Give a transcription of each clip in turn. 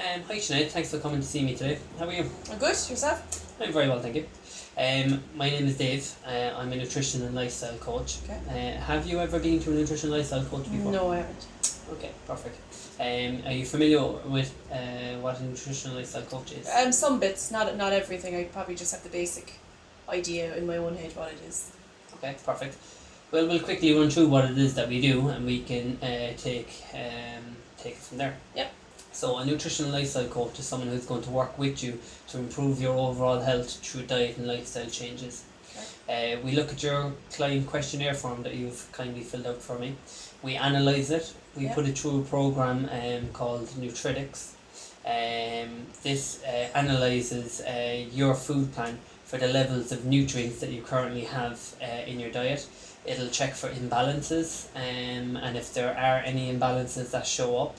Hi Sinead, thanks for coming to see me today. How are you? I'm good. Yourself? I'm very well, thank you. My name is Dave. I'm a nutrition and lifestyle coach. Okay. Have you ever been to a nutrition and lifestyle coach before? No, I haven't. Okay, perfect. Are you familiar with what a nutrition and lifestyle coach is? Some bits, not everything. I probably just have the basic idea in my own head what it is. Okay, perfect. Well, we'll quickly run through what it is that we do, and we can take it from there. Yep. So, a nutrition and lifestyle coach is someone who's going to work with you to improve your overall health through diet and lifestyle changes. Okay. We look at your client questionnaire form that you've kindly filled out for me. We analyse it. We Yep. put it through a program called Nutritics. This analyses your food plan for the levels of nutrients that you currently have in your diet. It'll check for imbalances, and if there are any imbalances that show up,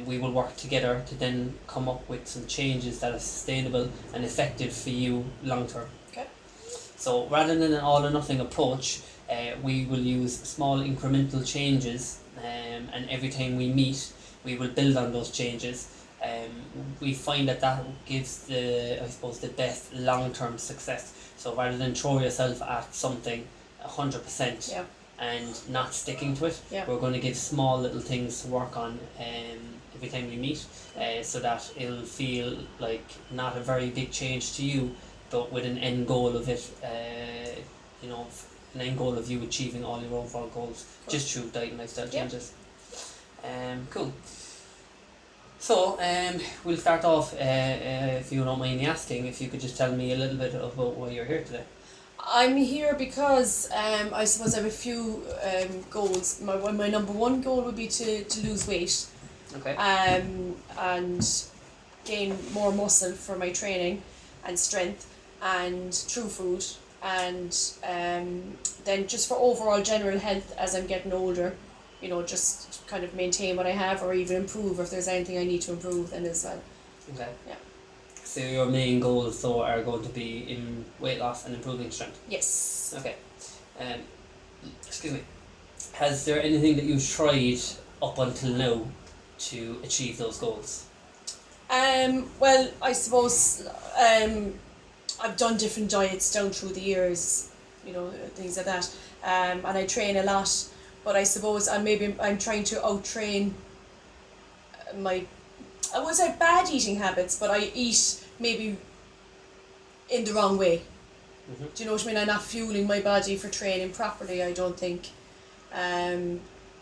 we will work together to then come up with some changes that are sustainable and effective for you long term. Okay. So rather than an all or nothing approach, we will use small incremental changes, and every time we meet, we will build on those changes. We find that gives the best long term success. So rather than throw yourself at something 100%, Yeah. and not sticking to it, Yeah. we're going to give small little things to work on every time we meet, so that it'll feel like not a very big change to you, but with an end goal of it, an end goal of you achieving all your overall goals just through diet and lifestyle Yeah. changes. Cool. So we'll start off, if you don't mind me asking, if you could just tell me a little bit about why you're here today. I'm here because I suppose I have a few goals. My number one goal would be to lose weight. Okay. And gain more muscle for my training and strength and through food, and then just for overall general health as I'm getting older, just kind of maintain what I have or even improve if there's anything I need to improve then as well. Okay. Yeah. So your main goals though are going to be in weight loss and improving strength. Yes. Okay. Excuse me. Has there anything that you've tried up until now to achieve those goals? Well, I suppose I've done different diets down through the years, things like that. And I train a lot, but I suppose I'm trying to out-train my, I wouldn't say bad eating habits, but I eat maybe in the wrong way. Mm-hmm. Do you know what I mean? I'm not fueling my body for training properly, I don't think.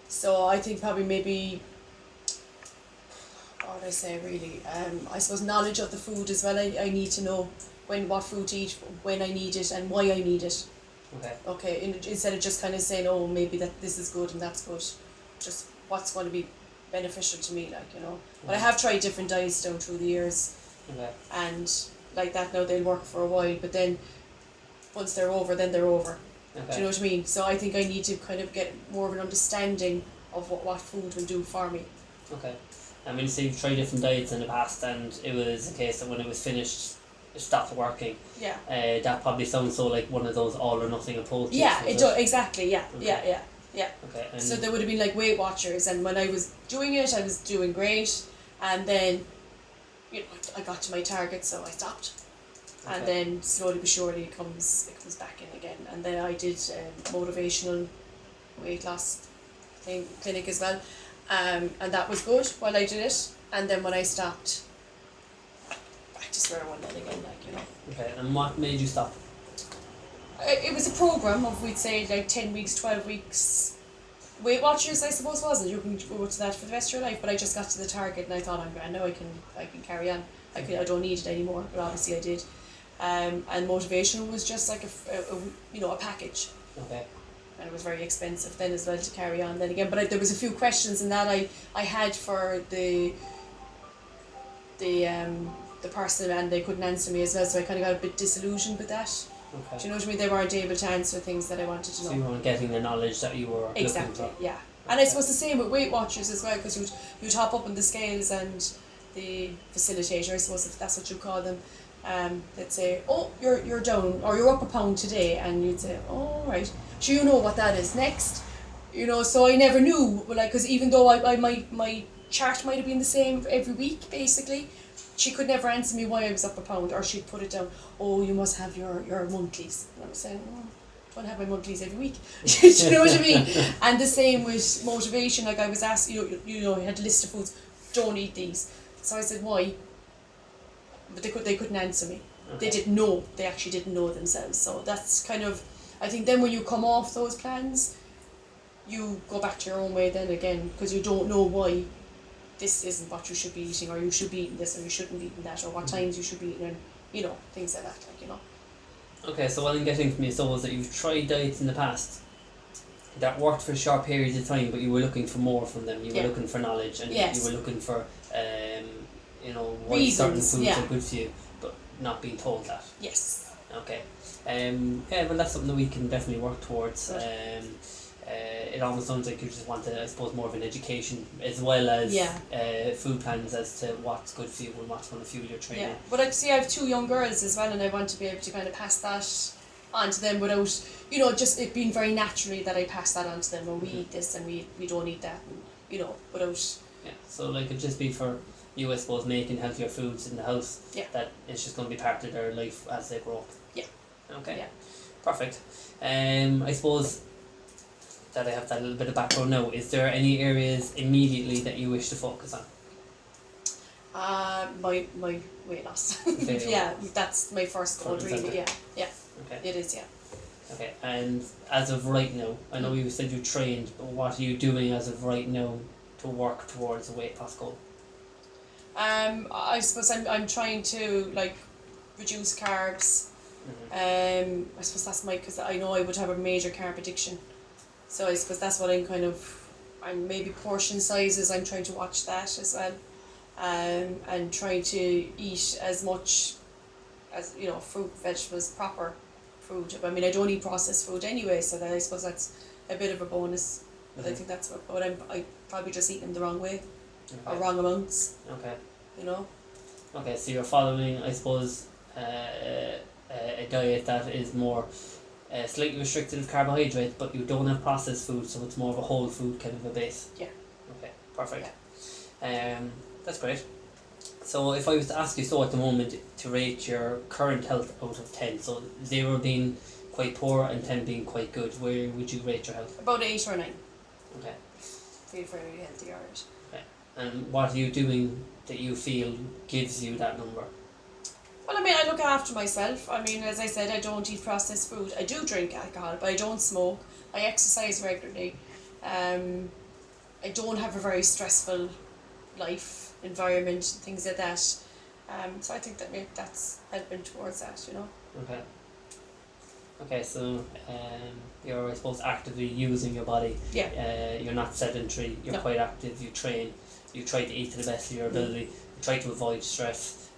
So I think probably maybe, what would I say really? I suppose knowledge of the food as well. I need to know what food to eat, when I need it, and why I need it. Okay. Okay, instead of just kind of saying, oh, maybe that this is good and that's good, just what's going to be beneficial to me, But I have tried different diets down through the years, Okay. and like that now they'll work for a while, but then once they're over, then they're over. Okay. Do you know what I mean? So I think I need to kind of get more of an understanding of what food will do for me. Okay. I mean, so you've tried different diets in the past, and it was a case that when it was finished, it stopped working. Yeah. That probably sounds so like one of those all or nothing approaches. Yeah, was it does, exactly, yeah, Okay. yeah. Okay. And So there would have been like Weight Watchers, and when I was doing it, I was doing great, and then, I got to my target, so I stopped. And Okay. then slowly but surely it comes back in again. And then I did motivational weight loss clinic as well, and that was good while I did it. And then when I stopped, back to square one then again, Okay. And what made you stop? It was a program of, we'd say, like 10 weeks, 12 weeks. Weight Watchers, I suppose, wasn't. You can go to that for the rest of your life. But I just got to the target, and I thought, I'm grand now. I can carry on. I don't need it anymore. But obviously, I did. And motivational was just like a package, Okay. and it was very expensive then as well to carry on. Then again, but there was a few questions in that I had for the person, and they couldn't answer me as well. So I kind of got a bit disillusioned with that. Okay. Do you know what I mean? They weren't able to answer things that I wanted to know. So you weren't getting the knowledge that you were Exactly, looking for. yeah. And I suppose the same with Weight Watchers as well, because you'd hop up on the scales, and the facilitator, I suppose if that's what you call them, they'd say, oh, you're down, or you're up a pound today, and you'd say, oh, right, so you know what that is next, so I never knew, because even though my chart might have been the same every week, basically. She could never answer me why I was up a pound, or she'd put it down, oh, you must have your monthlies. And I was saying, oh, I don't have my monthlies every week. Do you know what I mean? And the same with motivation, like I was asked, you know, I had a list of foods, don't eat these. So I said, why? But they couldn't answer me. Okay. They didn't know, they actually didn't know themselves. So that's kind of, I think then when you come off those plans, you go back to your own way then again, because you don't know why this isn't what you should be eating, or you should be eating this, or you shouldn't be eating that, or what times you should be eating, and, you know, things like that, like, you know. Okay, so what I'm getting from you so is that you've tried diets in the past that worked for short periods of time, but you were looking for more from them. You were looking for knowledge, and Yes. you were looking for, you know, why certain Reasons, foods yeah. are good for you, but not being told that. Yes. Okay. Yeah, well, that's something that we can definitely work towards. Good. It almost sounds like you just want I suppose, more of an education as well as food plans as to what's good for you and what's going to fuel your training. Yeah, but I see I have 2 young girls as well, and I want to be able to kind of pass that on to them without, you know, just it being very naturally that I pass that on to them, and we eat this and we don't eat that, and, you know, without... Yeah, so like it'd just be for you, I suppose, making healthier foods in the house. Yeah. That it's just going to be part of their life as they grow up. Yeah. Okay. Yeah. Perfect. I suppose that I have that little bit of background now. Is there any areas immediately that you wish to focus on? My weight loss. Okay, Yeah, that's my first goal, Front and really. centre. Yeah, Okay. it is, yeah. Okay. And as of right now, I know you said you trained, but what are you doing as of right now to work towards a weight loss goal? I suppose I'm trying to, like, reduce carbs. Mm-hmm. I suppose that's because I know I would have a major carb addiction. So I suppose that's what I'm maybe portion sizes, I'm trying to watch that as well. And trying to eat as much as, you know, fruit, vegetables, proper food. I mean, I don't eat processed food anyway, so that I suppose that's a bit of a bonus. But I think that's what I probably just eat them the wrong way, or Okay. wrong amounts, Okay. you know. Okay, so you're following, I suppose, a diet that is more slightly restricted of carbohydrates, but you don't have processed food, so it's more of a whole food kind of a base. Yeah. Okay, perfect. That's great. So if I was to ask you, so at the moment, to rate your current health out of 10, so 0 being quite poor and 10 being quite good, where would you rate your health? About 8 or 9. Okay. Feel very healthy, alright. And what are you doing that you feel gives you that number? Well, I mean, I look after myself. I mean, as I said, I don't eat processed food. I do drink alcohol, but I don't smoke. I exercise regularly. I don't have a very stressful life, environment, things like that. So I think that that's helping towards that, you know. Okay. Okay, so you're, I suppose, actively using your body. Yeah. You're not sedentary, you're No. quite active, you train, you try to eat to the best of your ability, you try to avoid stress,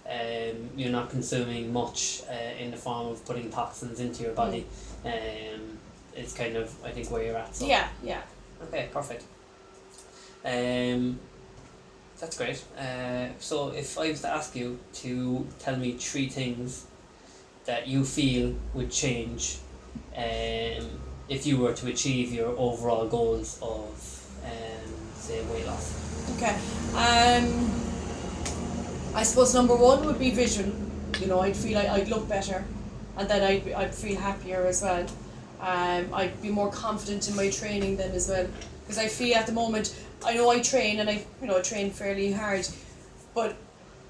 you're not consuming much in the form of putting toxins into your body. It's kind of, I think, where you're at. So. Yeah. Okay, perfect. That's great. So if I was to ask you to tell me 3 things that you feel would change if you were to achieve your overall goals of, say, weight loss. Okay. I suppose number 1 would be vision. You know, I'd feel like I'd look better, and then I'd feel happier as well. I'd be more confident in my training then as well, because I feel at the moment, I know I train and I train fairly hard, but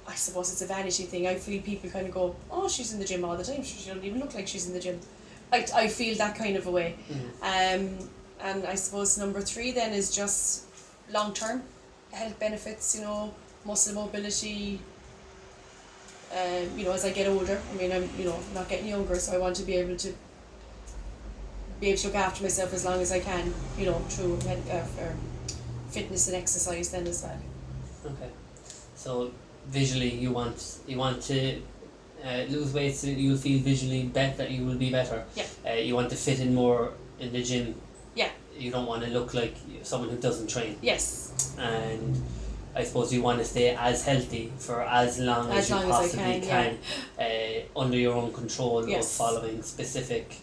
I suppose it's a vanity thing. I feel people kind of go, oh, she's in the gym all the time, she doesn't even look like she's in the gym. I feel that kind of a way. And I suppose number 3 then is just long term health benefits, you know, muscle mobility. As I get older, I mean, I'm not getting younger, so I want to be able to look after myself as long as I can, you know, through fitness and exercise then as well. Okay. So visually you want to lose weight so you'll feel visually that you will be better. Yeah. You want to fit in more in the gym. Yeah. You don't want to look like someone who doesn't train. Yes. And I suppose you want to stay as healthy for as long as you possibly can, under your own control of following specific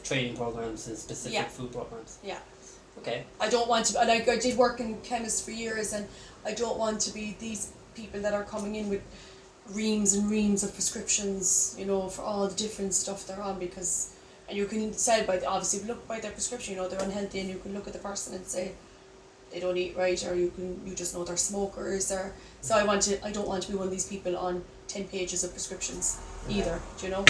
training programs and specific food programs. Yeah. Okay. I don't want to, and I did work in chemist for years, and I don't want to be these people that are coming in with reams and reams of prescriptions, you know, for all the different stuff they're on, because, and you can tell by, obviously look by their prescription, you know, they're unhealthy, and you can look at the person and say they don't eat right, or you just know they're smokers, or, so I don't want to be one of these people on 10 pages of prescriptions either, do you know?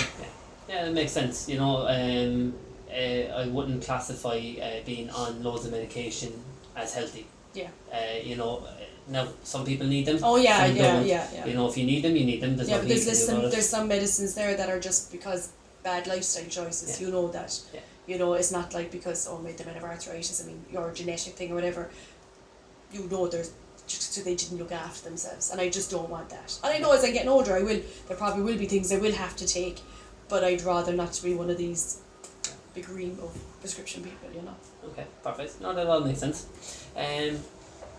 Yeah, that makes sense. You know, I wouldn't classify being on loads of medication as healthy. Yeah. You know, now some people need them. Oh yeah, some yeah, don't. yeah. You know, if you need them, you need them. There's Yeah, nothing but you can do about it. there's some medicines there that are just because bad lifestyle choices. Yeah. You know that. Yeah. You know, it's not like because made them have arthritis. I mean, your genetic thing or whatever. You know, there's just so they didn't look after themselves, and I just don't want that. And I know as I'm getting older, there probably will be things I will have to take, but I'd rather not to be one of these big ream of prescription people. You know. Okay, perfect. No, that all makes sense.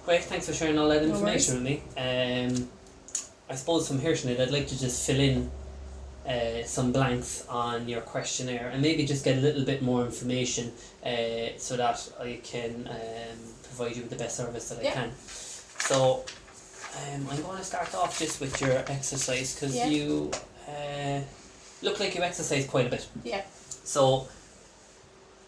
Great, thanks for sharing all that No information with me. I suppose from here, Sinead, I'd like to just fill in some blanks on your questionnaire and maybe just get a little bit more information so that I can provide you with the best service that I Yeah. can. So I'm going to start off just with your exercise because Yeah. you look like you exercise quite a bit. Yeah. So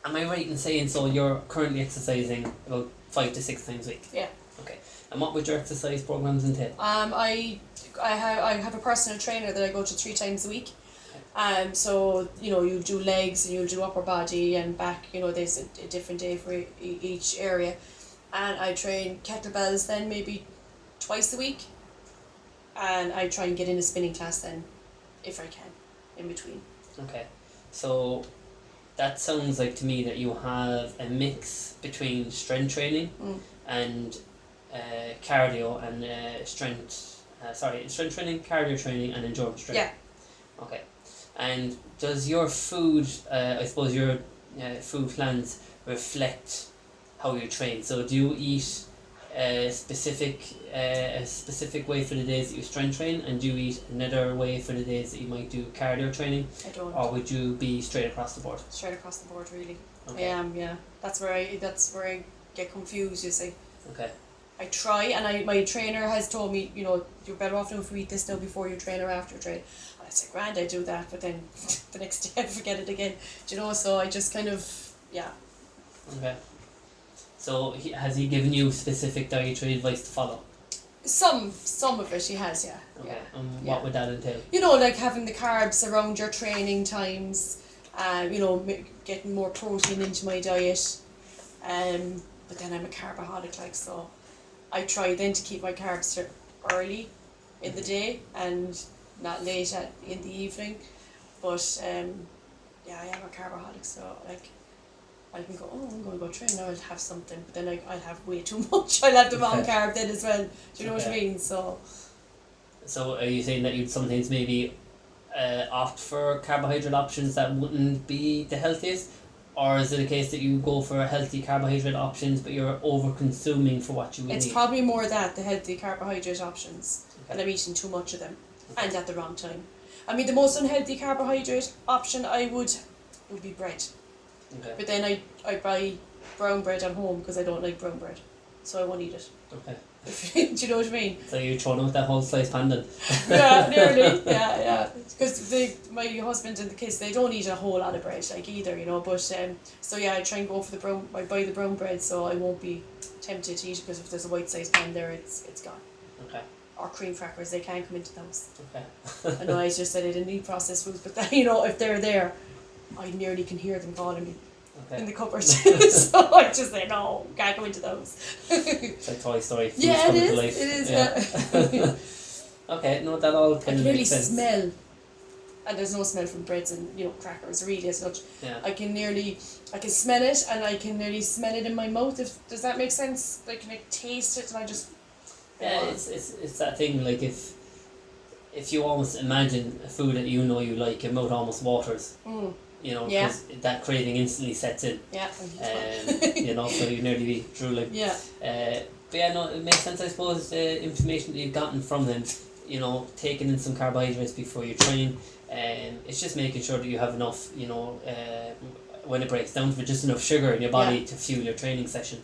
am I right in saying so you're currently exercising about 5 to 6 times a week? Yeah. Okay. And what would your exercise programs entail? I have a personal trainer that I go to 3 times a week. So you know, you'll do legs and you'll do upper body and back. You know, there's a different day for each area, and I train kettlebells then maybe twice a week, and I try and get in a spinning class then, if I can, in between. Okay. So that sounds like to me that you have a mix between strength training and cardio and strength training, cardio training and endurance training. Yeah. Okay. And does your food, I suppose your food plans reflect how you train? So do you eat a specific way for the days that you strength train, and do you eat another way for the days that you might do cardio training, I don't. or would you be straight across the board? Straight across the board, really. Okay. I am. Yeah. That's where I get confused. You see. Okay. I try, and my trainer has told me, you know, you're better off now if you eat this now before you train or after you train. And I said, grand, I do that, but then the next day I forget it again. Do you know? So I just kind of, yeah. Okay. So has he given you specific dietary advice to follow? Some of it he has, yeah. Okay. Yeah. What would that entail? You know, like having the carbs around your training times, you know, getting more protein into my diet. But then I'm a carboholic, like, so I try then to keep my carbs early in the day and not late in the evening. But yeah, I am a carboholic, so like I can go, I'm going to go train now, I'll have something, but then I'll have way too much. I'll have the wrong carb then as well. Do you know what I mean? So are you saying that you'd sometimes maybe opt for carbohydrate options that wouldn't be the healthiest? Or is it a case that you go for healthy carbohydrate options but you're over consuming for what you would it's need? probably more that, the healthy carbohydrate options, Okay. and I'm eating too much of them and at the wrong time. I mean, the most unhealthy carbohydrate option would be bread. Okay. But then I buy brown bread at home because I don't like brown bread, so I won't eat it. Okay. Do you know what I mean? So you're throwing out that whole sliced pan then? Yeah, nearly. Yeah. Because my husband and the kids, they don't eat a whole lot of bread like either, you know. But so yeah, I try and go for the brown. I buy the brown bread, so I won't be tempted to eat it, because if there's a white sized pan there, it's gone. Okay. Or cream crackers, they can't come into those. Okay. I know I just said I didn't eat processed foods, but you know, if they're there, I nearly can hear them calling me in the cupboard. So I just say no, can't go into those. It's like Toy Story. Food's Yeah, it coming to is. life. It is. Yeah. Okay, no, that all I kind can of nearly makes sense. smell, and there's no smell from breads and crackers really as such. Yeah. I can smell it, and I can nearly smell it in my mouth. Does that make sense? I can taste it, and I just. Yeah, it's that thing, like if you almost imagine a food that you know you like, your mouth almost waters. You know, Yeah. because that craving instantly sets in. Yeah. You know, so you nearly be drooling. Yeah. But yeah, no, it makes sense. I suppose the information that you've gotten from them, you know, taking in some carbohydrates before you train, it's just making sure that you have enough, you know, when it breaks down for just enough sugar in your body to fuel your training session.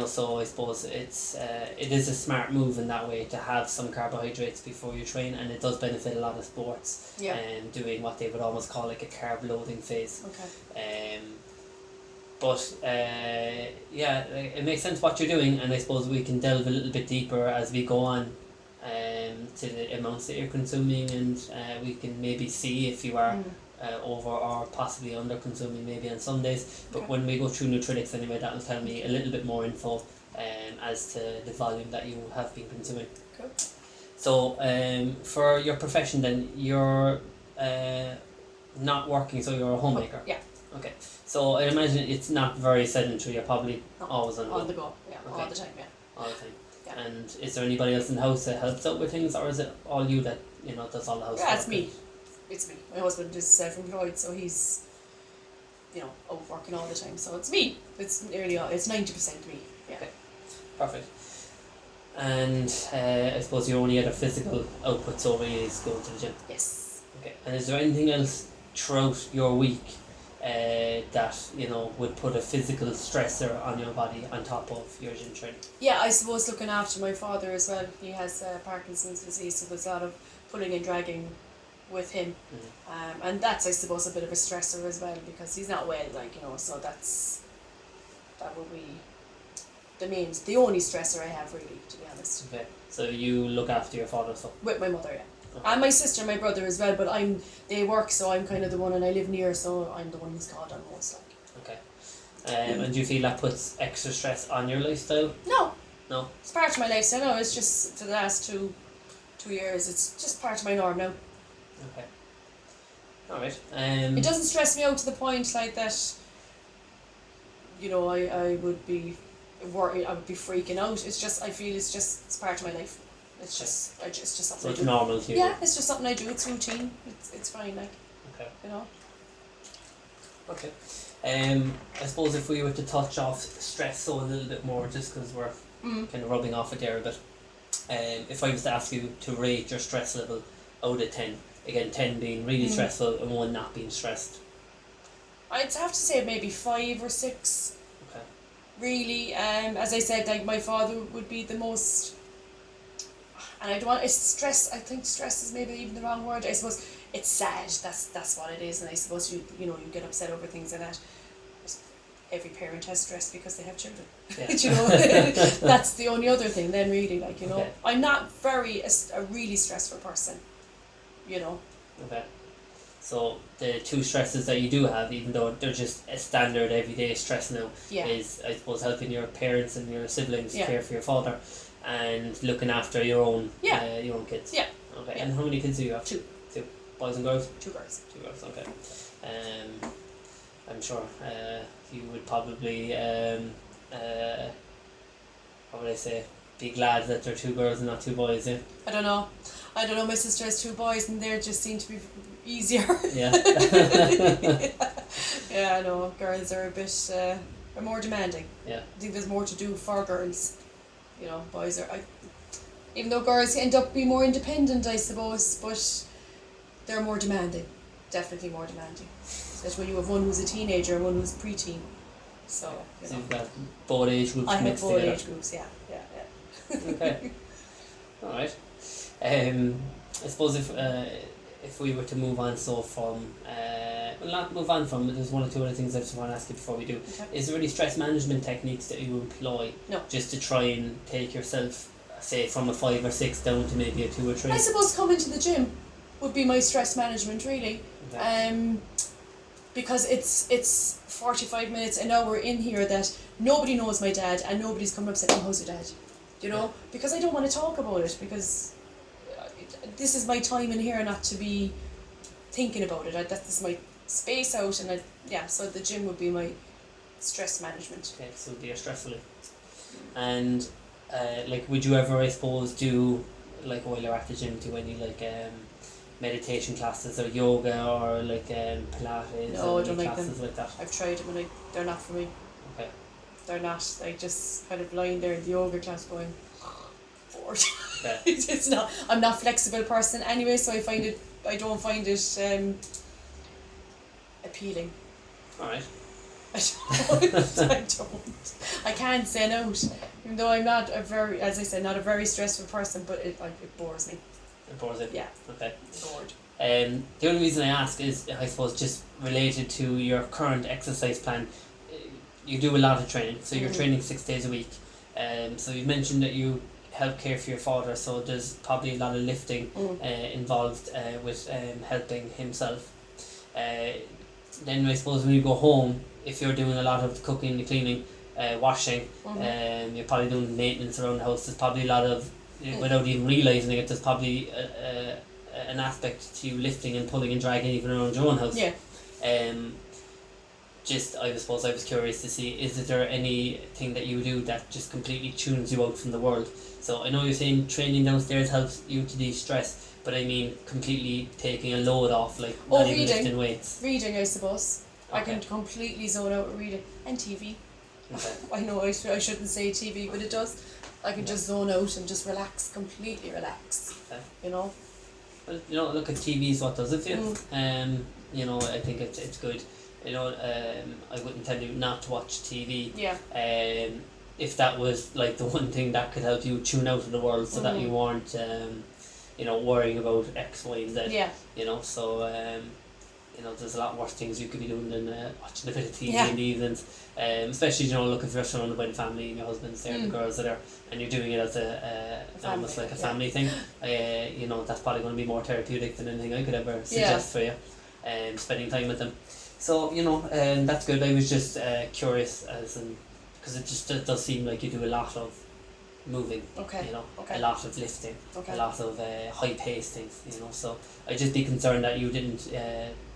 So I suppose it is a smart move in that way to have some carbohydrates before you train, and it does benefit a lot of sports. Doing what they would almost call like a carb loading phase. Okay. It makes sense what you're doing, and I suppose we can delve a little bit deeper as we go on to the amounts that you're consuming, and we can maybe see if you are over or possibly under consuming maybe on some days. But when we go through Nutritics anyway, that will tell me a little bit more info as to the volume that you have been consuming. Cool. So for your profession then, you're not working, so you're a homemaker? Yeah. Okay. So I imagine it's not very sedentary, you're probably always on the go. Yeah, okay. all the time, yeah. All the time. Yeah. And is there anybody else in the house that helps out with things, or is it all you that, does all the house work? Yeah, it's me. It's me. My husband is self-employed, so he's, out working all the time. So it's me. It's nearly all. It's 90% me. Yeah. Okay. Perfect. And I suppose your only other physical output so really is going to the gym. Yes. Okay. And is there anything else throughout your week that would put a physical stressor on your body on top of your gym training? Yeah, I suppose looking after my father as well. He has Parkinson's disease, so there's a lot of pulling and dragging with him, and that's, I suppose, a bit of a stressor as well, because he's not well, so that will be the only stressor I have, really, to be honest. Okay, so you look after your father, so? With my mother, yeah. Okay. And my sister and my brother as well, but they work, so I'm kind of the one, and I live near, so I'm the one who's called on most, Okay. And do you feel that puts extra stress on your lifestyle? No? It's part of my lifestyle. No, it's just for the last two years, it's just part of my norm now. Okay. Alright. It doesn't stress me out to the point like that, I would be worried, I would be freaking out. It's just, I feel it's part of my life. It's just something so I it's do. normal to you? Yeah, it's just something I do. It's routine. It's fine, Okay. Okay. I suppose if we were to touch off stress a little bit more, just because we're kind of rubbing off it there a bit. If I was to ask you to rate your stress level out of 10, again 10 being really stressful and 1 not being stressed. I'd have to say maybe 5 or 6. Okay. Really, as I said, my father would be the most. And I don't want stress. I think stress is maybe even the wrong word. I suppose it's sad. That's what it is. And I suppose you get upset over things like that. Every parent has stress because they have children. Yeah. That's the only other thing. Then really, Okay. I'm not a really stressful person. Okay. So the 2 stresses that you do have, even though they're just a standard everyday stress now, is, I suppose, helping your parents and your siblings care for your father, and looking after your own kids. Yeah. Okay. Yeah. And how many kids do you have? 2. 2 boys and girls? 2 girls. 2 girls. Okay. I'm sure you would probably how would I say, be glad that they're 2 girls and not 2 boys. Yeah. I don't know. My sister has 2 boys, and they just seem to be easier. Yeah. Yeah, I know. Girls are a bit are more demanding. Yeah. I think there's more to do for girls. Boys are. Even though girls end up being more independent, I suppose, but they're more demanding. Definitely more demanding. Especially when you have one who's a teenager and one who's preteen. So you've got both age groups I have mixed both together. age groups. Yeah. Okay. All right. I suppose if we were to move on, from not move on from, there's 1 or 2 other things I just want to ask you before we do. Okay. Is there any stress management techniques that you employ? No. Just to try and take yourself, say, from a 5 or 6 down to maybe a 2 or 3? I suppose coming to the gym would be my stress management, really. Okay. Because it's 45 minutes, an hour in here that nobody knows my dad, and nobody's coming up saying, how's your dad? Because I don't want to talk about it, because this is my time in here not to be thinking about it. This is my space out, and so the gym would be my stress management. Okay, so be your stress relief. And would you ever, I suppose, do, while you're at the gym, do any meditation classes or yoga or Pilates? No, or I don't like classes them. like that? I've tried them, and they're not for me. Okay. They're not. I just kind of lying there in the yoga class going, bored. Okay. It's not. I'm not a flexible person anyway, so I don't find it appealing. Alright. I don't. I can't say no. Even though I'm not as I said, not a very stressful person, but it bores me. It bores it? Yeah. Okay. Bored. The only reason I ask is, I suppose, just related to your current exercise plan. You do a lot of training, so you're training 6 days a week. So you mentioned that you help care for your father, so there's probably a lot of lifting involved with helping himself. Then I suppose when you go home, if you're doing a lot of the cooking, the cleaning, washing, you're probably doing maintenance around the house. There's probably a lot of, without even realising it, there's probably an aspect to you lifting and pulling and dragging even around your own house. Yeah. I suppose I was curious to see, is there anything that you do that just completely tunes you out from the world? So I know you're saying training downstairs helps you to de-stress, but I mean completely taking a load off, like not even lifting weights. Reading, I suppose. Okay. I can completely zone out with reading. And TV. Okay. I know I shouldn't say TV, but it does. I can just zone out and just relax, completely relax. Okay. You know? Well, you know, look at TV is what does it for you. You know, I think it's good. You know, I wouldn't tell you not to watch TV. Yeah. If that was like the one thing that could help you tune out of the world, so that you weren't, you know, worrying about X, Y, and Z. Yeah. You know, so you know, there's a lot worse things you could be doing than watching a bit of TV in the evenings. Especially, you know, look, if you're surrounded by the family and your husband's there, the girls are there, and you're doing it as almost like a family thing. You know, that's probably going to be more therapeutic than anything I could ever suggest for you. Spending time with them. So, you know, that's good. I was just curious, because it does seem like you do a lot of moving. Okay. You know, Okay. a lot of lifting, Okay. a lot of high-paced things. You know, so I'd just be concerned that you didn't,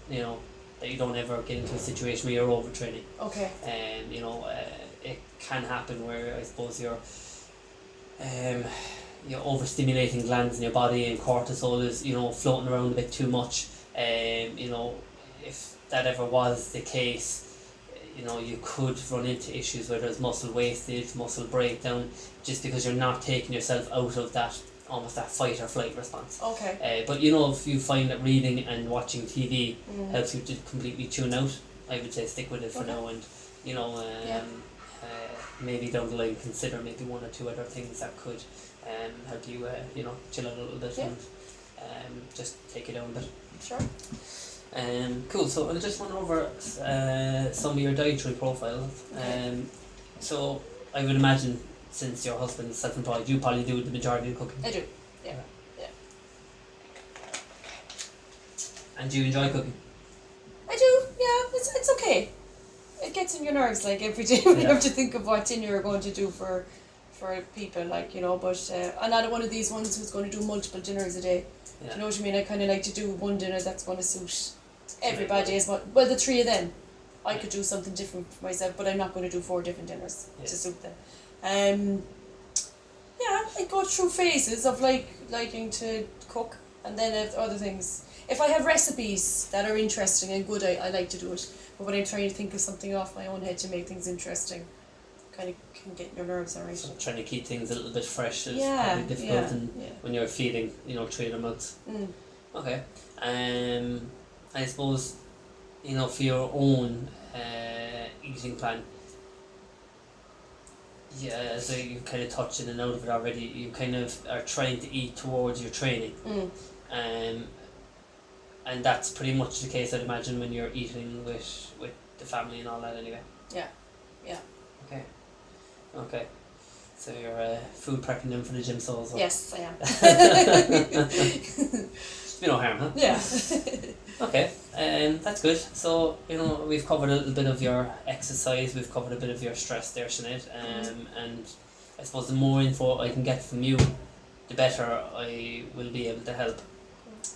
you know, that you don't ever get into a situation where you're overtraining. Okay. And you know, it can happen where I suppose you're overstimulating glands in your body, and cortisol is, you know, floating around a bit too much. You know, if that ever was the case, you know, you could run into issues where there's muscle wastage, muscle breakdown, just because you're not taking yourself out of that, almost that fight or flight response. Okay. But you know, if you find that reading and watching TV helps you to completely tune out, I would say stick with it for now, and you know, maybe down the line consider maybe one or two other things that could help you, you know, chill out a little bit and just take it down a bit. Sure. Cool. So I'll just run over some of your dietary profiles. Okay. So I would imagine, since your husband is self-employed, you probably do the majority of the cooking. I do. Yeah. And do you enjoy cooking? I do. Yeah. It's okay. It gets in your nerves, like, every day when you have to think of what dinner you're going to do for people, like, you know. But I'm not one of these ones who's going to do multiple dinners a day. Yeah. Do you know what I mean? I kind of like to do one dinner that's going to suit everybody as well. Well, the three of them. I could do something different for myself, but I'm not going to do 4 different dinners to suit them. Yeah, I go through phases of liking to cook, and then other things. If I have recipes that are interesting and good, I like to do it. But when I'm trying to think of something off my own head to make things interesting, kind of can get your nerves alright. So trying to keep things a little bit fresh is Yeah, probably difficult yeah. when you're feeding, you know, 3 other months. Okay. I suppose, you know, for your own eating plan, yeah, so you kind of touched in and out of it already, you kind of are trying to eat towards your training. And that's pretty much the case, I'd imagine, when you're eating with the family and all that anyway. Yeah. Okay. So you're food prepping them for the gym souls. Yes, I am. You know harm, huh? Yeah. Okay, that's good. So, you know, we've covered a little bit of your exercise, we've covered a bit of your stress there, Sinead, and I suppose the more info I can get from you, the better I will be able to help.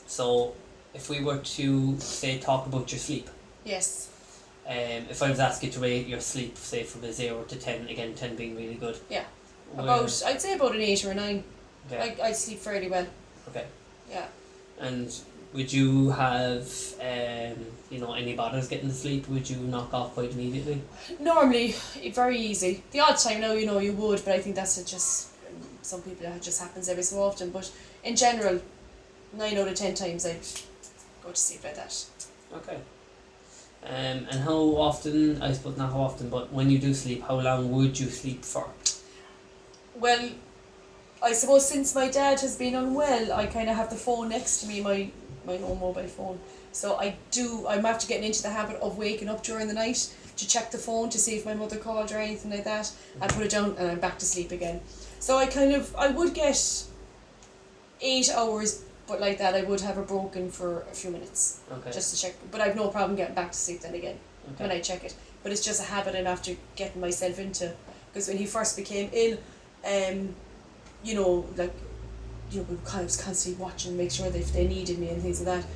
So, if we were to, say, talk about your sleep, Yes. if I was asked you to rate your sleep, say, from a 0 to 10, again, 10 being really good. Yeah. where- I'd say about an 8 or a 9. Okay. I sleep fairly well. Okay. Yeah. And would you have, you know, any bothers getting to sleep? Would you knock off quite immediately? Normally, very easy. The odd time now, you know, you would, but I think that's just, some people, it just happens every so often. But in general, 9 out of 10 times I'd go to sleep like that. Okay. And how often, I suppose not how often, but when you do sleep, how long would you sleep for? Well, I suppose since my dad has been unwell, I kind of have the phone next to me, my own mobile phone. So I'm after getting into the habit of waking up during the night to check the phone to see if my mother called or anything like that. I put it down and I'm back to sleep again. So I would get 8 hours, but like that I would have her broken for a few minutes Okay. just to check. But I've no problem getting back to sleep then again when I check it. But it's just a habit I'm after getting myself into, because when he first became ill, we kind of was constantly watching, make sure that if they needed me and things like that.